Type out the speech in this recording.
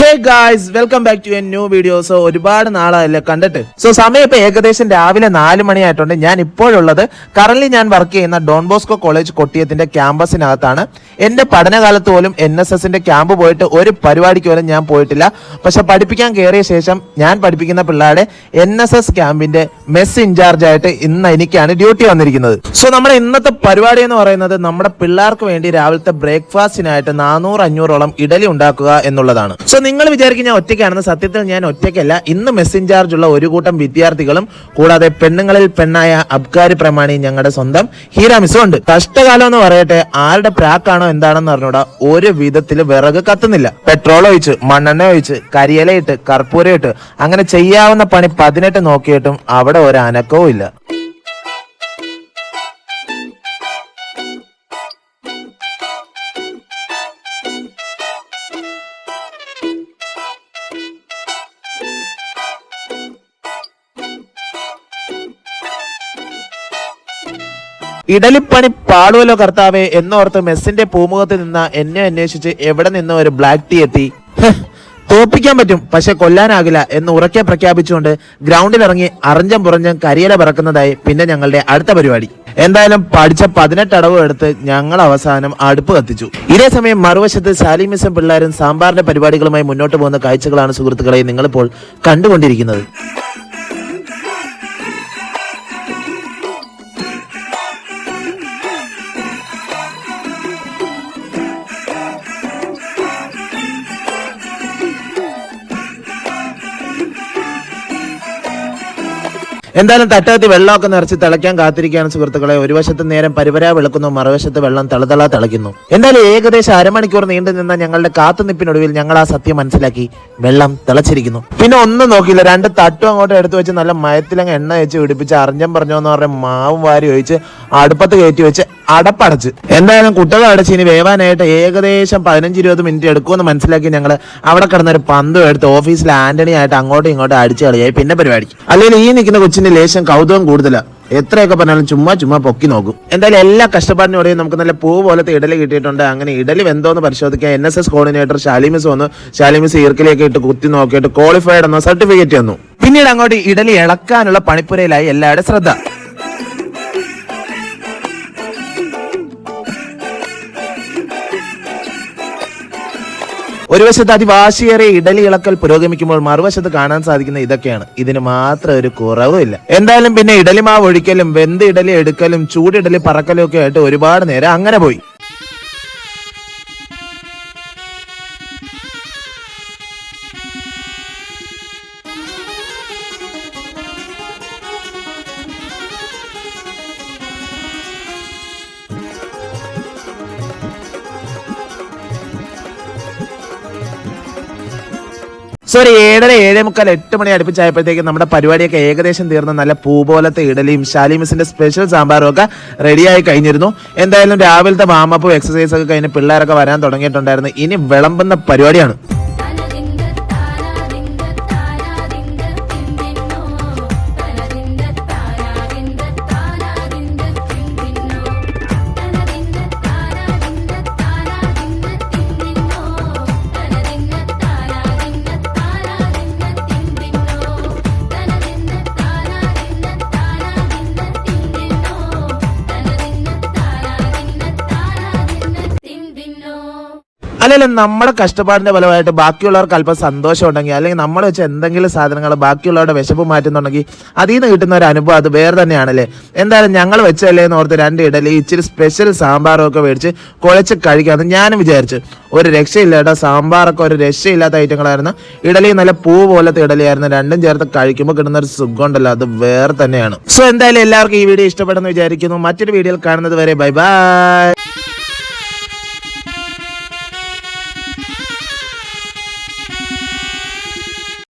Hey guys, welcome back to a new video. So ഒരുപാട് നാളായല്ലേ കണ്ടിട്ട്. സോ സമയം ഇപ്പൊ ഏകദേശം രാവിലെ 4 മണിയായിട്ടുണ്ട്. ഞാൻ ഇപ്പോഴുള്ളത് കറന്റ് ഞാൻ വർക്ക് ചെയ്യുന്ന ഡോൺ ബോസ്കോ കോളേജ് കൊട്ടിയത്തിന്റെ ക്യാമ്പസിനകത്താണ്. എന്റെ പഠനകാലത്ത് പോലും NSSന്റെ ക്യാമ്പ് പോയിട്ട് ഒരു പരിപാടിക്ക് പോലും ഞാൻ പോയിട്ടില്ല. പക്ഷെ പഠിപ്പിക്കാൻ കയറിയ ശേഷം ഞാൻ പഠിപ്പിക്കുന്ന പിള്ളേരുടെ NSS ക്യാമ്പിന്റെ മെസ് ഇൻചാർജ് ആയിട്ട് ഇന്ന് എനിക്കാണ് ഡ്യൂട്ടി വന്നിരിക്കുന്നത്. സോ നമ്മുടെ ഇന്നത്തെ പരിപാടി എന്ന് പറയുന്നത് നമ്മുടെ പിള്ളേർക്ക് വേണ്ടി രാവിലത്തെ ബ്രേക്ക്ഫാസ്റ്റിനായിട്ട് 400-500ഓളം ഇഡലി ഉണ്ടാക്കുക എന്നുള്ളതാണ്. സോ നിങ്ങൾ വിചാരിക്കും ഞാൻ ഒറ്റയ്ക്കാണെന്ന്. സത്യത്തിൽ ഞാൻ ഒറ്റയ്ക്കല്ല. ഇന്ന് മെസ് ഇൻചാർജ് ഉള്ള ഒരു കൂട്ടം വിദ്യാർത്ഥികളും കൂടാതെ പെണ്ണുങ്ങളിൽ പെണ്ണായ അബ്കാരി പ്രമാണി ഞങ്ങളുടെ സ്വന്തം ഹീര മിസ്സും ഉണ്ട്. കഷ്ടകാലം എന്ന് പറയട്ടെ, ആരുടെ പ്രാക്കാണോ എന്താണെന്ന് അറിഞ്ഞൂടാ, ഒരു വിധത്തിൽ വിറക് കത്തുന്നില്ല. പെട്രോൾ ഒഴിച്ച്, മണ്ണെണ്ണ ഒഴിച്ച്, കരിയിലയിട്ട്, കർപ്പൂരം ഇട്ട് അങ്ങനെ ചെയ്യാവുന്ന പണി 18 നോക്കിയിട്ടും അവിടെ ഒരു അനക്കവും ഇല്ല. ഇഡലിപ്പണി പാടുവല്ലോ കർത്താവേ എന്നോർത്ത് മെസ്സിന്റെ പൂമുഖത്ത് നിന്ന എന്നെ അന്വേഷിച്ച് എവിടെ നിന്ന് ഒരു ബ്ലാക്ക് ടീ എത്തി. തോപ്പിക്കാൻ പറ്റും, പക്ഷെ കൊല്ലാനാകില്ല എന്ന് ഉറക്കെ പ്രഖ്യാപിച്ചുകൊണ്ട് ഗ്രൗണ്ടിൽ ഇറങ്ങി അറിഞ്ഞം പുറഞ്ഞം കരിയില പറക്കുന്നതായി പിന്നെ ഞങ്ങളുടെ അടുത്ത പരിപാടി. എന്തായാലും പഠിച്ച 18 അടവ് എടുത്ത് ഞങ്ങൾ അവസാനം അടുപ്പ് കത്തിച്ചു. ഇതേ സമയം മറുവശത്ത് സാലിമിസും പിള്ളേരും സാമ്പാറിന്റെ പരിപാടികളുമായി മുന്നോട്ട് പോകുന്ന കാഴ്ചകളാണ് സുഹൃത്തുക്കളെ നിങ്ങളിപ്പോൾ കണ്ടുകൊണ്ടിരിക്കുന്നത്. എന്തായാലും തട്ടകത്തി വെള്ളമൊക്കെ നിറച്ച് തിളയ്ക്കാൻ കാത്തിരിക്കുകയാണ് സുഹൃത്തുക്കളെ. ഒരു വശത്ത് നേരം പരിവരാ വെളുക്കുന്നു, മറുവശത്ത് വെള്ളം തളതള തിളയ്ക്കുന്നു. എന്തായാലും ഏകദേശം അരമണിക്കൂർ നീണ്ടു നിന്ന ഞങ്ങളുടെ കാത്തുനിപ്പിനൊടുവിൽ ഞങ്ങൾ ആ സത്യം മനസ്സിലാക്കി. വെള്ളം തിളച്ചിരിക്കുന്നു. പിന്നെ ഒന്നും നോക്കിയില്ല, 2 തട്ടും അങ്ങോട്ട് എടുത്തു വെച്ച് നല്ല മയത്തിലങ്ങ് എണ്ണ വെച്ച് പിടിപ്പിച്ച് അറിഞ്ഞം പറഞ്ഞോന്ന് പറഞ്ഞ മാവും വാരി ഒഴിച്ച് അടുപ്പത്ത് കയറ്റി വെച്ച് അടപ്പടച്ച്. എന്തായാലും കുട്ടികൾ അടച്ച് ഇനി വേവാനായിട്ട് ഏകദേശം 15-20 മിനിറ്റ് എടുക്കുമെന്ന് മനസ്സിലാക്കി ഞങ്ങൾ അവിടെ കിടന്നൊരു പന്തും എടുത്ത് ഓഫീസിൽ ആന്റണി ആയിട്ട് അങ്ങോട്ടും ഇങ്ങോട്ടും അടിച്ചു കളിയായി പിന്നെ പരിപാടി. അല്ലെങ്കിൽ ഈ നിൽക്കുന്ന കൊച്ചിന് ലേശം കൗതുകം കൂടുതലാണ്. എത്രയൊക്കെ പറഞ്ഞാലും ചുമ്മാ പൊക്കി നോക്കും. എന്തായാലും എല്ലാ കഷ്ടപ്പാടിനോടെയും നമുക്ക് നല്ല പൂ പോലത്തെ ഇഡലി കിട്ടിയിട്ടുണ്ട്. അങ്ങനെ ഇഡലി വെന്തോന്ന് പരിശോധിക്കാൻ NSS കോർഡിനേറ്റർ ഷാലിമിസ് വന്നു. ഷാലിമിസ് ഈർക്കിലേക്ക് ഇട്ട് കുത്തി നോക്കിയിട്ട് ക്വാളിഫൈഡ് എന്ന സർട്ടിഫിക്കറ്റ് തന്നു. പിന്നീട് അങ്ങോട്ട് ഇഡലി ഇളക്കാനുള്ള പണിപ്പുരയിലായി എല്ലാവരുടെ ശ്രദ്ധ. ഒരു വശത്ത് അതിവാശിയേറിയ ഇഡലി ഇളക്കൽ പുരോഗമിക്കുമ്പോൾ മറുവശത്ത് കാണാൻ സാധിക്കുന്ന ഇതൊക്കെയാണ്. ഇതിന് മാത്രം ഒരു കുറവുമില്ല. എന്തായാലും പിന്നെ ഇഡലി മാവ് ഒഴിക്കലും വെന്ത് ഇഡലി എടുക്കലും ചൂടിഡലി പറക്കലും ഒക്കെ ആയിട്ട് ഒരുപാട് നേരം അങ്ങനെ പോയി. സോറി, 7:30, 7:45, 8 മണി അടുപ്പിച്ചായപ്പോഴത്തേക്കും നമ്മുടെ പരിപാടിയൊക്കെ ഏകദേശം തീർന്ന് നല്ല പൂ പോലത്തെ ഇഡലിയും ഷാലിമിസിന്റെ സ്പെഷ്യൽ സാമ്പാറും ഒക്കെ റെഡിയായി കഴിഞ്ഞിരുന്നു. എന്തായാലും രാവിലത്തെ വാമപ്പും എക്സസൈസ് ഒക്കെ കഴിഞ്ഞ് പിള്ളേരൊക്കെ വരാൻ തുടങ്ങിയിട്ടുണ്ടായിരുന്നു. ഇനി വിളമ്പുന്ന പരിപാടിയാണ്. അല്ലെങ്കിൽ നമ്മുടെ കഷ്ടപ്പാടിന്റെ ഫലമായിട്ട് ബാക്കിയുള്ളവർക്ക് അല്പം സന്തോഷം ഉണ്ടെങ്കിൽ, അല്ലെങ്കിൽ നമ്മൾ വെച്ച് എന്തെങ്കിലും സാധനങ്ങൾ ബാക്കിയുള്ളവരുടെ വിശപ്പ് മാറ്റുന്നുണ്ടെങ്കിൽ അതിൽ നിന്ന് കിട്ടുന്ന ഒരു അനുഭവം അത് വേറെ തന്നെയാണല്ലേ. എന്തായാലും ഞങ്ങൾ വെച്ചല്ലേ എന്ന് ഓർത്ത് 2 ഇഡലി ഇച്ചിരി സ്പെഷ്യൽ സാമ്പാറും ഒക്കെ മേടിച്ച് കുഴച്ച് കഴിക്കാമെന്ന് ഞാനും വിചാരിച്ചു. ഒരു രക്ഷയില്ല കേട്ടോ, സാമ്പാറൊക്കെ ഒരു രക്ഷയില്ലാത്ത ഐറ്റങ്ങളായിരുന്നു. ഇഡലി നല്ല പൂ പോലത്തെ ഇഡലിയായിരുന്നു. രണ്ടും ചേർത്ത് കഴിക്കുമ്പോൾ കിട്ടുന്ന ഒരു സുഖം ഉണ്ടല്ലോ, അത് വേറെ തന്നെയാണ്. സോ എന്തായാലും എല്ലാവർക്കും ഈ വീഡിയോ ഇഷ്ടപ്പെടുന്നു വിചാരിക്കുന്നു. മറ്റൊരു വീഡിയോയിൽ കാണുന്നത് വരെ ബൈ ബൈ.